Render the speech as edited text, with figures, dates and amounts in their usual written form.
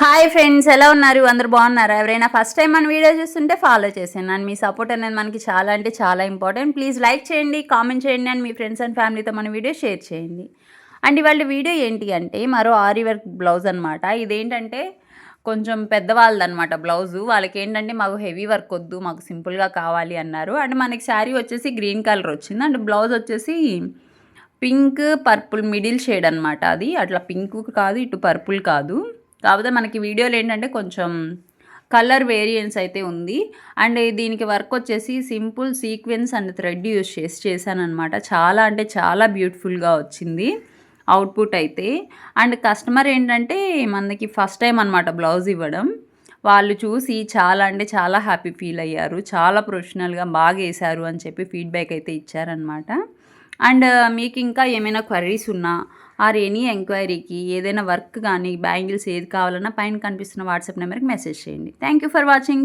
Hi friends, ఎలా ఉన్నారు? అందరూ బాగున్నారా? ఎవరైనా ఫస్ట్ టైం మన వీడియో చూస్తుంటే ఫాలో చేసేయండి. అండ్ మీ సపోర్ట్ అనేది మనకి చాలా అంటే చాలా ఇంపార్టెంట్. ప్లీజ్ లైక్ చేయండి, కామెంట్ చేయండి అండ్ మీ ఫ్రెండ్స్ అండ్ ఫ్యామిలీతో మన వీడియో షేర్ చేయండి. అండ్ ఇవాళ వీడియో ఏంటి అంటే మరో ఆరి వర్క్ బ్లౌజ్ అనమాట. ఇదేంటంటే కొంచెం పెద్దవాళ్ళదనమాట బ్లౌజు. వాళ్ళకేంటంటే మాకు హెవీ వర్క్ వద్దు, మాకు సింపుల్గా కావాలి అన్నారు. అండ్ మనకి శారీ వచ్చేసి గ్రీన్ కలర్ వచ్చింది అండ్ బ్లౌజ్ వచ్చేసి పింక్ పర్పుల్ మిడిల్ షేడ్ అనమాట. అది అట్లా పింక్ కాదు, ఇటు పర్పుల్ కాదు. కాకపోతే మనకి వీడియోలో ఏంటంటే కొంచెం కలర్ వేరియన్స్ అయితే ఉంది. అండ్ దీనికి వర్క్ వచ్చేసి simple sequence and thread use చేశానమాట. చాలా అంటే చాలా బ్యూటిఫుల్గా వచ్చింది అవుట్పుట్ అయితే. అండ్ కస్టమర్ ఏంటంటే మనకి ఫస్ట్ టైం అనమాట బ్లౌజ్ ఇవ్వడం. వాళ్ళు చూసి చాలా అంటే చాలా హ్యాపీ ఫీల్ అయ్యారు. చాలా ప్రొఫెషనల్గా బాగా వేశారు అని చెప్పి ఫీడ్బ్యాక్ అయితే ఇచ్చారనమాట. అండ్ మీకు ఇంకా ఏమైనా క్వరీస్ ఉన్నా ఆర్ ఎనీ ఎంక్వైరీకి ఏదైనా వర్క్ కానీ బ్యాంగిల్స్ ఏది కావాలన్నా పైన కనిపిస్తున్న వాట్సాప్ నెంబర్కి మెసేజ్ చేయండి. Thank you for watching.